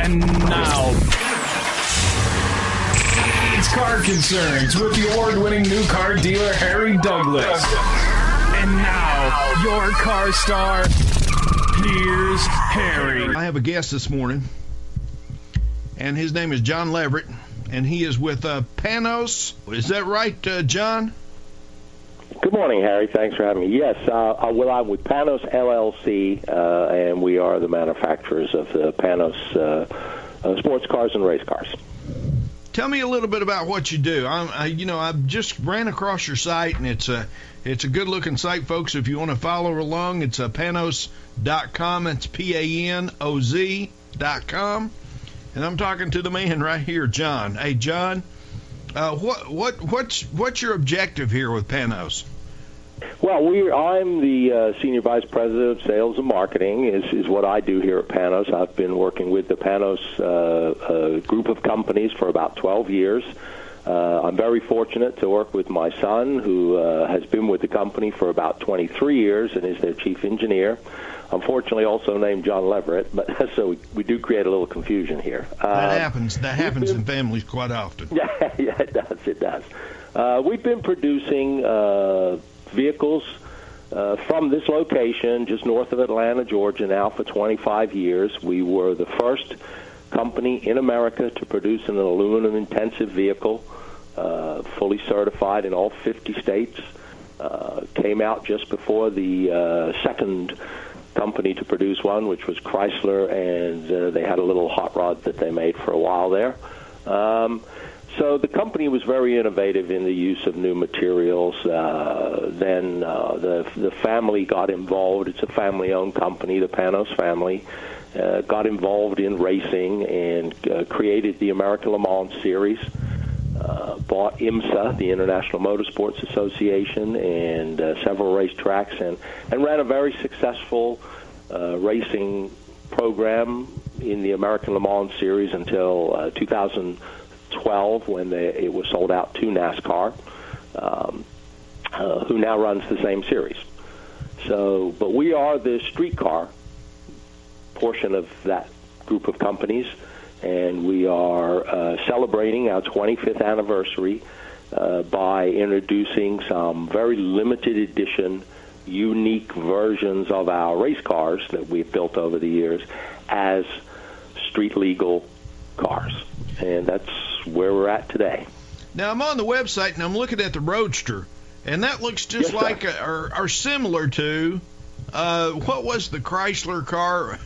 And now, it's Car Concerns with the award-winning new car dealer, Harry Douglas. And now, your car star, here's Harry. I have a guest this morning, and his name is John Leverett, and he is with Panoz. Is that right, John? Good morning, Harry. Thanks for having me. Yes, well, I'm with Panoz LLC, and we are the manufacturers of the Panoz sports cars and race cars. Tell me a little bit about what you do. I just ran across your site, and it's a good-looking site, folks. If you want to follow along, it's Panoz.com. It's Panoz.com. And I'm talking to the man right here, John. Hey, John, what's your objective here with Panoz? Well, I'm the Senior Vice President of Sales and Marketing is what I do here at Panoz. I've been working with the Panoz group of companies for about 12 years. I'm very fortunate to work with my son, who has been with the company for about 23 years and is their chief engineer. Unfortunately, also named John Leverett, but so we do create a little confusion here. That happens in families quite often. Yeah, it does. We've been producing vehicles from this location just north of Atlanta, Georgia, now for 25 years. We were the first company in America to produce an aluminum-intensive vehicle, fully certified in all 50 states. Came out just before the second company to produce one, which was Chrysler, and they had a little hot rod that they made for a while there. So the company was very innovative in the use of new materials. Then the family got involved. It's a family-owned company, the Panoz family. Got involved in racing and created the American Le Mans Series. Bought IMSA, the International Motorsports Association, and several racetracks, and ran a very successful racing program in the American Le Mans Series until 2012, when it was sold out to NASCAR, who now runs the same series. But we are the street car portion of that group of companies, and we are celebrating our 25th anniversary by introducing some very limited edition, unique versions of our race cars that we've built over the years as street legal cars. And that's where we're at today. Now, I'm on the website, and I'm looking at the Roadster, and that looks just like or similar to, what was the Chrysler car?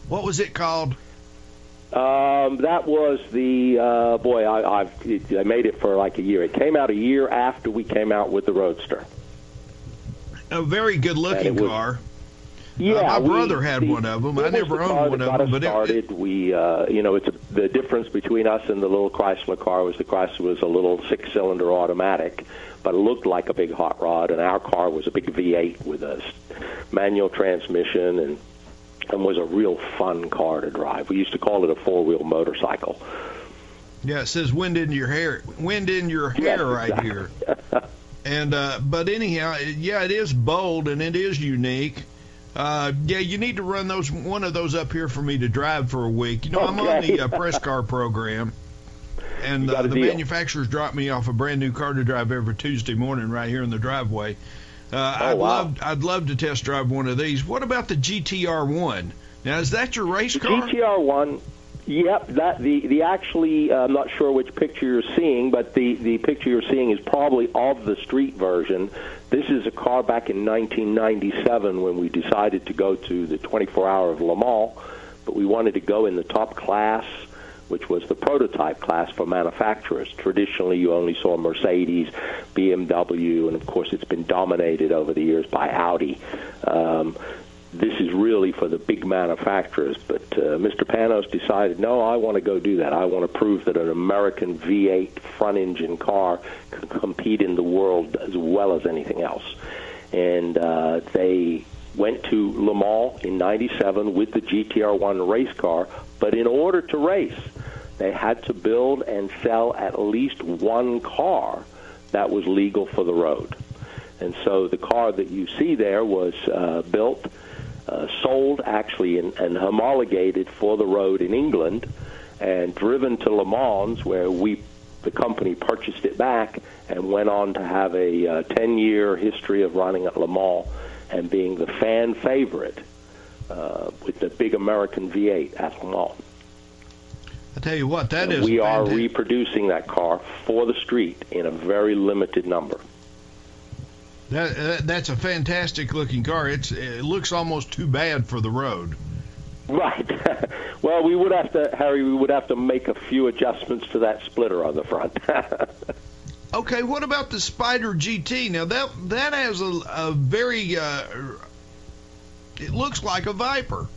What was it called? That was the, I made it for like a year. It came out a year after we came out with the Roadster. A very good-looking car. Yeah, my brother had one of them. I never owned one of them. But it's the difference between us and the little Chrysler car was the Chrysler was a little 6-cylinder automatic, but it looked like a big hot rod, and our car was a big V8 with a manual transmission and was a real fun car to drive. We used to call it a four-wheel motorcycle. Yeah, it says "wind in your hair," right here. And but anyhow, yeah, it is bold and it is unique. You need to run one of those up here for me to drive for a week. I'm on the press car program, and the manufacturers drop me off a brand new car to drive every Tuesday morning right here in the driveway. I'd love to test drive one of these. What about the GTR1? Now, is that your race car? GTR1. Yep, actually, I'm not sure which picture you're seeing, but the picture you're seeing is probably of the street version. This is a car back in 1997 when we decided to go to the 24-hour of Le Mans, but we wanted to go in the top class, which was the prototype class for manufacturers. Traditionally, you only saw Mercedes, BMW, and of course it's been dominated over the years by Audi. This is really for the big manufacturers, but Mr. Panoz decided, no, I want to go do that. I want to prove that an American V8 front-engine car can compete in the world as well as anything else. And they went to Le Mans in 97 with the GTR1 race car, but in order to race, they had to build and sell at least one car that was legal for the road. And so the car that you see there was built sold actually and homologated for the road in England, and driven to Le Mans, where the company purchased it back and went on to have a 10-year history of running at Le Mans and being the fan favorite with the big American V8 at Le Mans. I tell you what, that is. We are reproducing that car for the street in a very limited number. That's a fantastic looking car. It looks almost too bad for the road. Right. Well, Harry, we would have to make a few adjustments to that splitter on the front. Okay, what about the Spider GT? Now that has a very it looks like a Viper.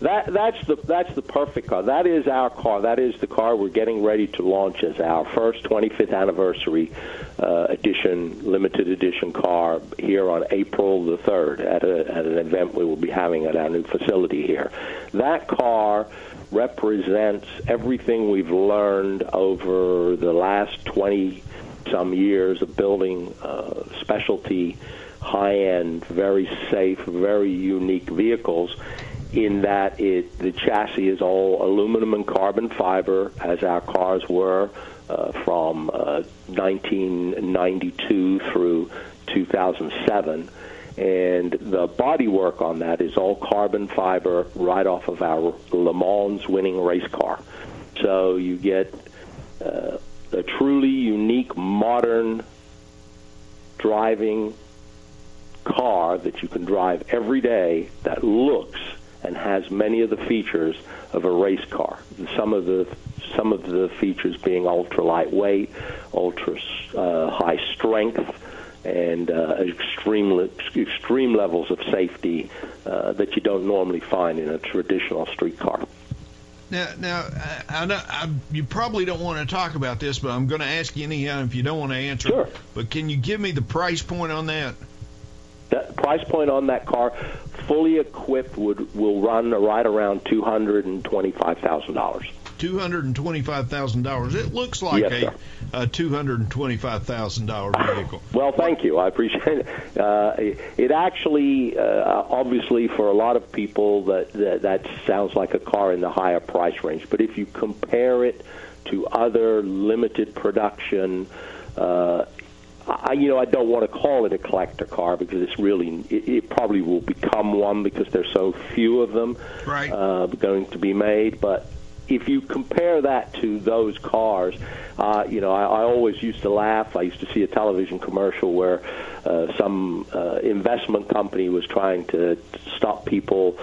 That's the perfect car. That is our car. That is the car we're getting ready to launch as our first 25th anniversary limited edition car here on April the 3rd at an event we will be having at our new facility here. That car represents everything we've learned over the last 20-some years of building specialty, high-end, very safe, very unique vehicles, in that the chassis is all aluminum and carbon fiber, as our cars were from 1992 through 2007. And the bodywork on that is all carbon fiber right off of our Le Mans winning race car. So you get a truly unique, modern driving car that you can drive every day that looks and has many of the features of a race car. Some of the features being ultra lightweight, ultra high strength, and extreme levels of safety that you don't normally find in a traditional street car. Now, you probably don't want to talk about this, but I'm going to ask you anyhow if you don't want to answer. Sure. But can you give me the price point on that? The price point on that car, fully equipped, will run right around $225,000. $225,000. It looks like a $225,000 vehicle. Well, thank you. I appreciate it. It actually, obviously, for a lot of people, that sounds like a car in the higher price range. But if you compare it to other limited production, I don't want to call it a collector car because it probably will become one because there's so few of them going to be made. But if you compare that to those cars, I always used to laugh. I used to see a television commercial where some investment company was trying to stop people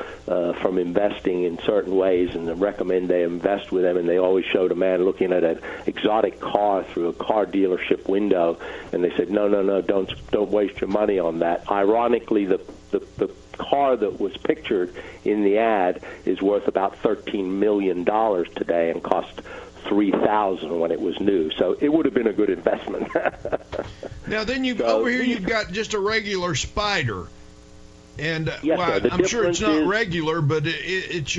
from investing in certain ways and recommend they invest with them, and they always showed a man looking at an exotic car through a car dealership window, and they said, no, don't waste your money on that. Ironically, the car that was pictured in the ad is worth about $13 million today and cost $3,000 when it was new. So it would have been a good investment. Now then, over here you've got just a regular Spider, and I'm sure it's not regular, but it's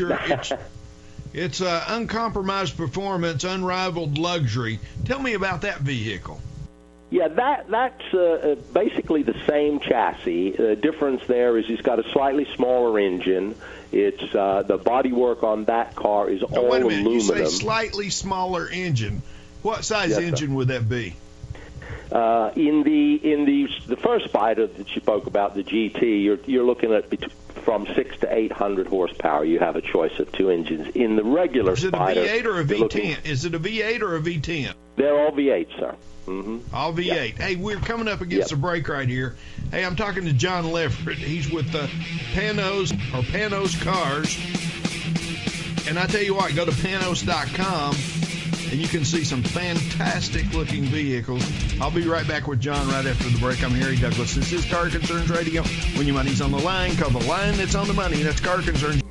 uncompromised performance, unrivaled luxury. Tell me about that vehicle. Yeah, that's basically the same chassis. The difference there is it's got a slightly smaller engine. It's the bodywork on that car is all wait a minute. aluminum. You say slightly smaller engine. What size engine would that be? In the first Spider that you spoke about, the GT, you're looking at from 600 to 800 horsepower. You have a choice of two engines. In the regular Spider, is it a V8 or a V10? Is it a V8 or a V10? They're all V8, sir. Mm-hmm. All V8. Yep. Hey, we're coming up against a break right here. Hey, I'm talking to John Leverett. He's with Panoz Cars. And I tell you what, go to Panoz.com and you can see some fantastic looking vehicles. I'll be right back with John right after the break. I'm Harry Douglas. This is Car Concerns Radio. When your money's on the line, call the line that's on the money. That's Car Concerns.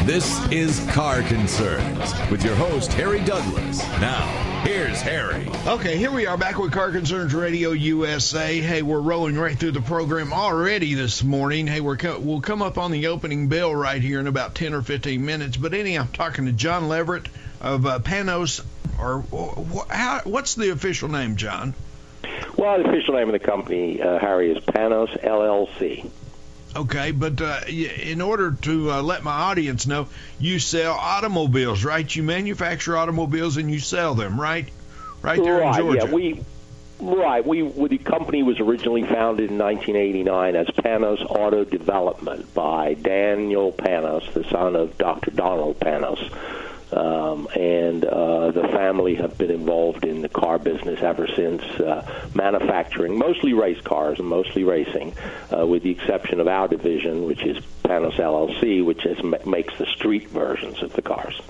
This is Car Concerns with your host, Harry Douglas. Now, here's Harry. Okay, here we are back with Car Concerns Radio USA. Hey, we're rolling right through the program already this morning. Hey, we'll come up on the opening bell right here in about 10 or 15 minutes. But anyhow, I'm talking to John Leverett of Panoz. What's the official name, John? Well, the official name of the company, Harry, is Panoz LLC. Okay, but in order to let my audience know, you sell automobiles, right? You manufacture automobiles and you sell them, right? Right there in Georgia. Yeah, the company was originally founded in 1989 as Panoz Auto Development by Daniel Panoz, the son of Dr. Donald Panoz. And the family have been involved in the car business ever since, manufacturing mostly race cars and mostly racing, with the exception of our division, which is Panoz LLC, which makes the street versions of the cars.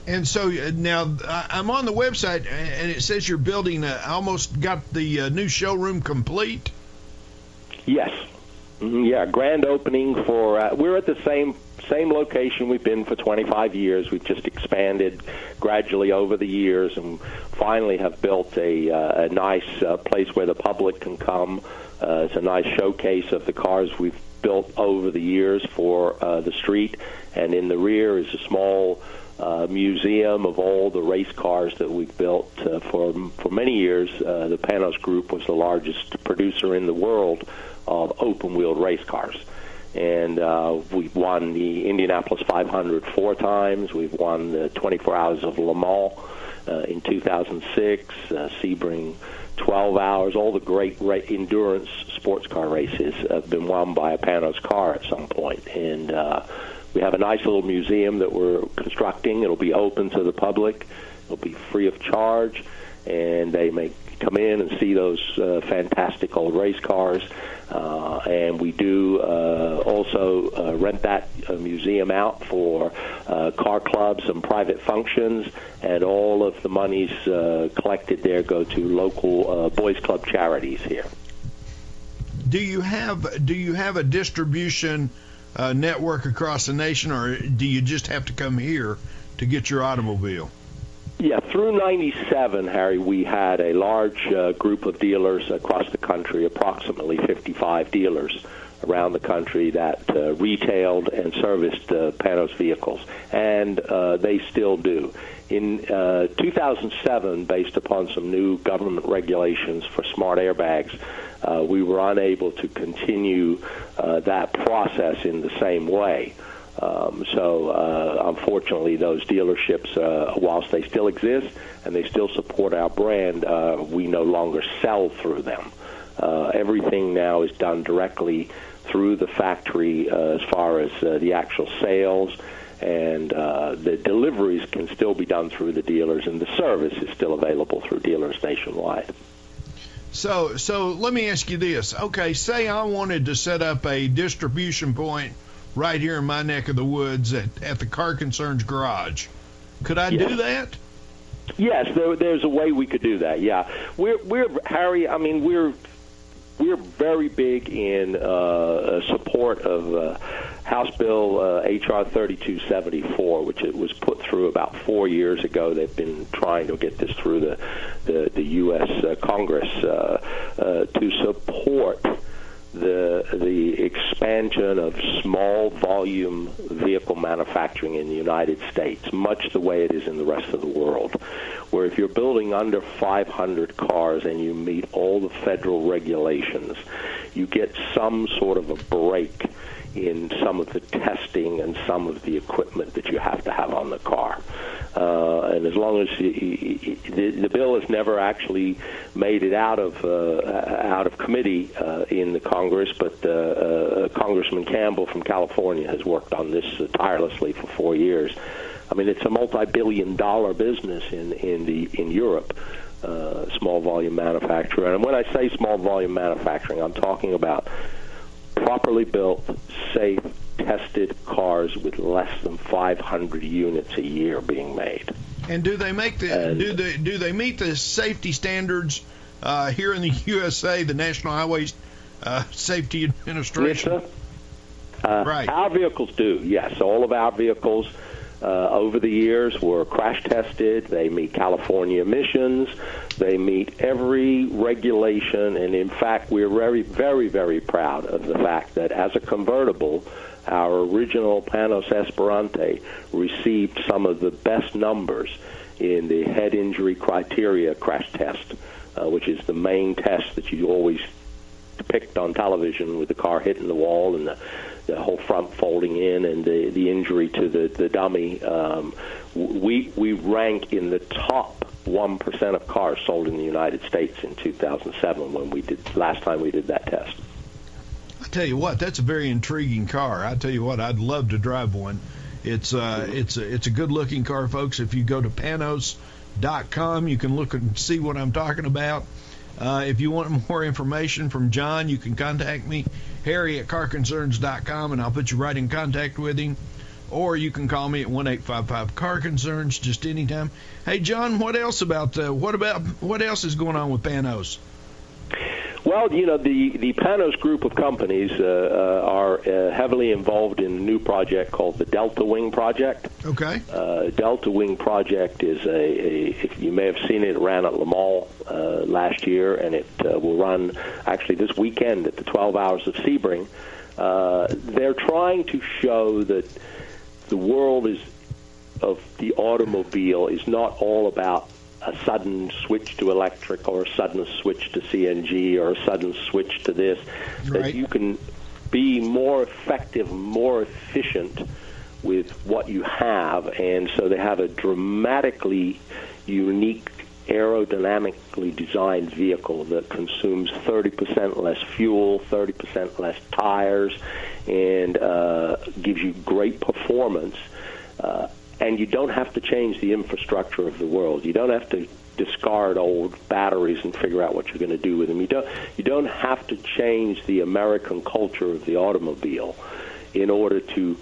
And so now I'm on the website, and it says you're building, almost got the new showroom complete? Yes. Yeah, grand opening for, we're at the same location we've been for 25 years. We've just expanded gradually over the years and finally have built a nice place where the public can come. It's a nice showcase of the cars we've built over the years for the street. And in the rear is a small museum of all the race cars that we've built for many years. The Panoz Group was the largest producer in the world of open-wheeled race cars. And we've won the Indianapolis 500 4 times. We've won the 24 Hours of Le Mans in 2006, Sebring 12 Hours. All the great endurance sports car races have been won by a Panoz car at some point. And we have a nice little museum that we're constructing. It'll be open to the public. It'll be free of charge. And they may come in and see those fantastic old race cars. And we do also rent that museum out for car clubs and private functions, and all of the monies collected there go to local Boys Club charities here. Do you have a distribution network across the nation, or do you just have to come here to get your automobile? Yeah, through 97, Harry, we had a large group of dealers across the country, approximately 55 dealers around the country that retailed and serviced Panoz vehicles, and they still do. In 2007, based upon some new government regulations for smart airbags, we were unable to continue that process in the same way. Unfortunately, those dealerships, whilst they still exist and they still support our brand, we no longer sell through them. Everything now is done directly through the factory as far as the actual sales, and the deliveries can still be done through the dealers, and the service is still available through dealers nationwide. So let me ask you this. Okay, say I wanted to set up a distribution point right here in my neck of the woods at the Car Concerns garage. Could I do that? Yes, there's a way we could do that. Yeah, we're Harry. I mean, we're very big in support of House Bill HR 3274, which it was put through about 4 years ago. They've been trying to get this through the U.S. Congress to support the expansion of small volume vehicle manufacturing in the United States, much the way it is in the rest of the world, where if you're building under 500 cars and you meet all the federal regulations, you get some sort of a break in some of the testing and some of the equipment that you have to have on the car. And as long as the bill has never actually made it out of committee in the Congress, but Congressman Campbell from California has worked on this tirelessly for 4 years. I mean, it's a multi-billion-dollar business in Europe, small volume manufacturing. And when I say small volume manufacturing, I'm talking about properly built, safe, tested cars with less than 500 units a year being made. And do they make do they meet the safety standards here in the USA, the National Highway Safety Administration? Right. Our vehicles do. Yes, all of our vehicles over the years were crash tested. They meet California emissions. They meet every regulation, and in fact, we're very, very, very proud of the fact that as a convertible, our original Panoz Esperante received some of the best numbers in the head injury criteria crash test which is the main test that you always depict on television, with the car hitting the wall and the whole front folding in and the injury to the dummy. We rank in the top 1% of cars sold in the United States in 2007 when last time we did that test. I tell you what, that's a very intriguing car. I tell you what, I'd love to drive one. It's a good-looking car, folks. If you go to Panoz.com, you can look and see what I'm talking about. If you want more information from John, you can contact me, Harry at CarConcerns.com, and I'll put you right in contact with him. Or you can call me at 1-855-CAR-CONCERNS just anytime. Hey, John, what else is going on with Panoz? Well, the Panoz group of companies are heavily involved in a new project called the Delta Wing Project. Okay. Delta Wing Project is if you may have seen it ran at Le Mans last year, and it will run actually this weekend at the 12 Hours of Sebring. They're trying to show that the world of the automobile is not all about a sudden switch to electric or a sudden switch to CNG or a sudden switch to this. Right. That you can be more effective, more efficient with what you have. And so they have a dramatically unique, aerodynamically designed vehicle that consumes 30% less fuel, 30% less tires, and gives you great performance. And you don't have to change the infrastructure of the world. You don't have to discard old batteries and figure out what you're going to do with them. You don't have to change the American culture of the automobile in order to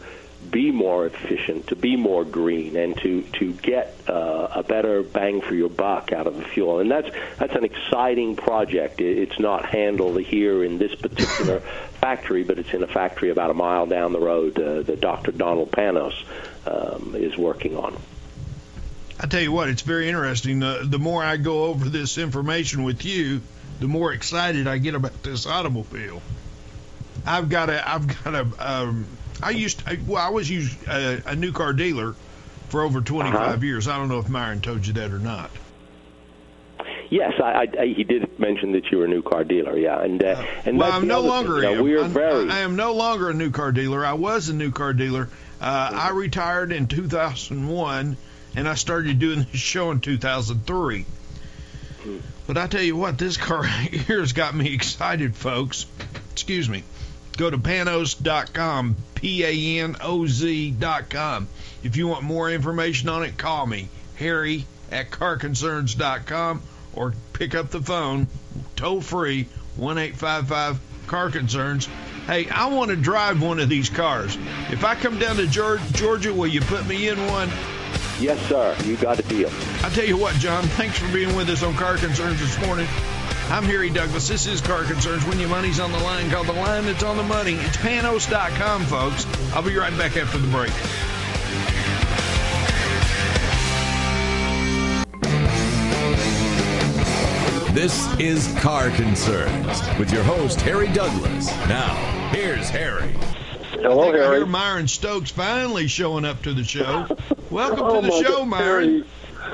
be more efficient, to be more green, and to get a better bang for your buck out of the fuel. And that's an exciting project. It's not handled here in this particular factory, but it's in a factory about a mile down the road that Dr. Donald Panoz is working on. I tell you what, it's very interesting. The more I go over this information with you, the more excited I get about this automobile. I was a new car dealer for over 25 years. I don't know if Myron told you that or not. Yes, he did mention that you were a new car dealer. Yeah, and well, I'm no longer. I am no longer a new car dealer. I was a new car dealer. I retired in 2001, and I started doing this show in 2003. But I tell you what, this car here has got me excited, folks. Excuse me. Go to Panoz.com, Panoz.com. If you want more information on it, call me, Harry at CarConcerns.com, or pick up the phone, toll free, 1-855-CAR-CONCERNS. Hey, I want to drive one of these cars. If I come down to Georgia, will you put me in one? Yes, sir. You got a deal. I tell you what, John, thanks for being with us on Car Concerns this morning. I'm Harry Douglas. This is Car Concerns. When your money's on the line, call the line that's on the money. It's Panoz.com, folks. I'll be right back after the break. This is Car Concerns with your host, Harry Douglas. Now, here's Harry. Hello, Harry. I hear Myron Stokes finally showing up to the show. Welcome to the show, Myron.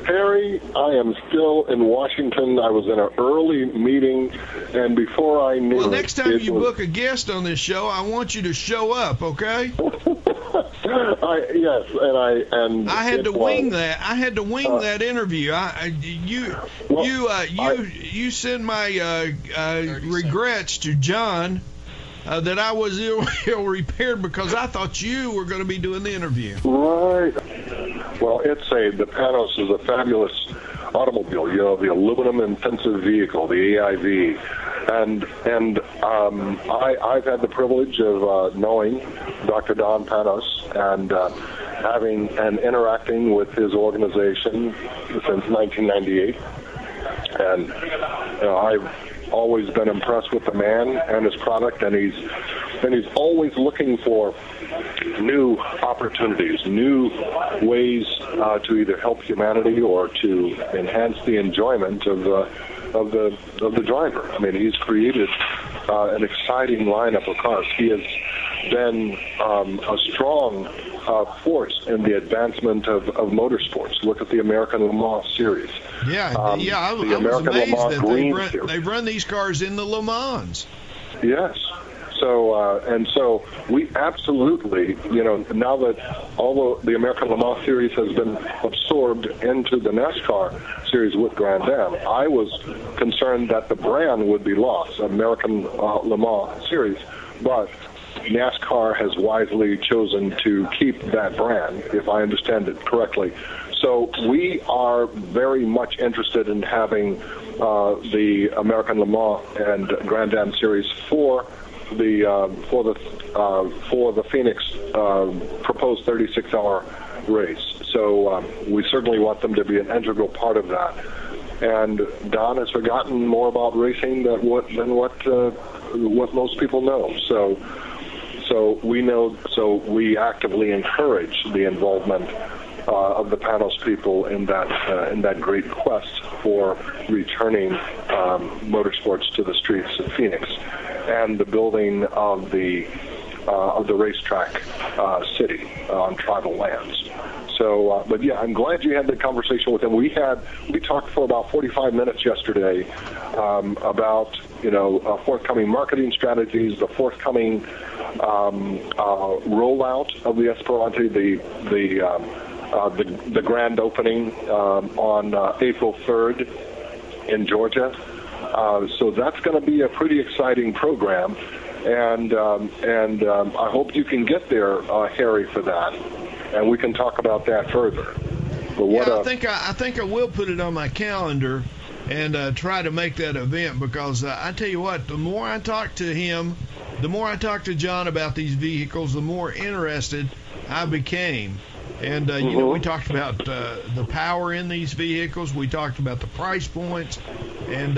Harry, I am still in Washington. I was in an early meeting, and before I knew next time you book a guest on this show, I want you to show up, okay? I had to wing that. I had to wing that interview. You send my regrets to John that I was ill repaired because I thought you were going to be doing the interview. Right. Well, the Panoz is a fabulous automobile. You know, the aluminum intensive vehicle, the AIV, and I've had the privilege of knowing Dr. Don Panoz and having and interacting with his organization since 1998, and I've always been impressed with the man and his product, and he's always looking for new opportunities, new ways to either help humanity or to enhance the enjoyment of the driver. I mean, he's created an exciting lineup of cars. He has been a strong force in the advancement of motorsports. Look at the American Le Mans series. I was amazed that they've run these cars in the Le Mans. Yes. So we absolutely, now that although the American Le Mans series has been absorbed into the NASCAR series with Grand Am, I was concerned that the brand would be lost, American Le Mans series, but NASCAR has wisely chosen to keep that brand, if I understand it correctly. So we are very much interested in having the American Le Mans and Grand Am series for the Phoenix proposed 36-hour race. So we certainly want them to be an integral part of that. And Don has forgotten more about racing than what most people know. So we actively encourage the involvement of the Panoz people in that great quest for returning motorsports to the streets of Phoenix and the building of the racetrack city on tribal lands. So, but yeah, I'm glad you had the conversation with him. We talked for about 45 minutes yesterday about forthcoming marketing strategies, the forthcoming rollout of the Esperante, the grand opening on April 3rd in Georgia. So that's going to be a pretty exciting program, and I hope you can get there, Harry, for that, and we can talk about that further. But I think I will put it on my calendar and try to make that event, because I tell you what, the more I talk to him, the more I talk to John about these vehicles, the more interested I became. And, we talked about the power in these vehicles. We talked about the price points and,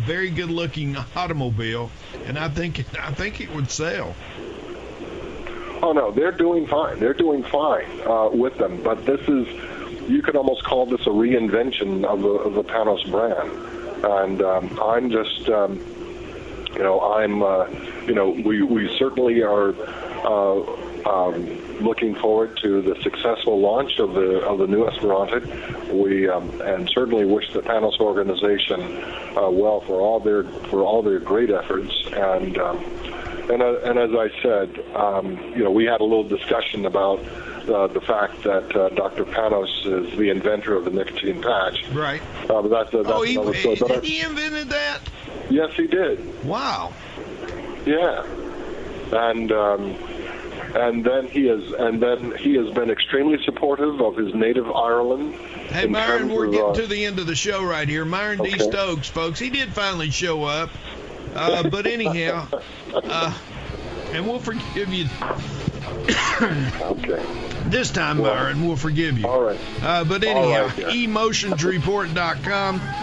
very good-looking automobile. And I think it would sell. Oh, no, they're doing fine. They're doing fine with them. But you could almost call this a reinvention of the Panoz brand. And I'm just, we certainly are looking forward to the successful launch of the new Esperante. We and certainly wish the Panoz organization well for all their great efforts. And as I said, we had a little discussion about the fact that Dr. Panoz is the inventor of the nicotine patch. Right. But that's another story. Did he invented that? Yes, he did. Wow. Yeah. And then he has been extremely supportive of his native Ireland. Hey, Myron, we're getting to the end of the show right here. Myron D. Stokes, folks, he did finally show up. But anyhow, and we'll forgive you. Okay. This time, Myron, we'll forgive you. All right. But anyhow, emotionsreport.com.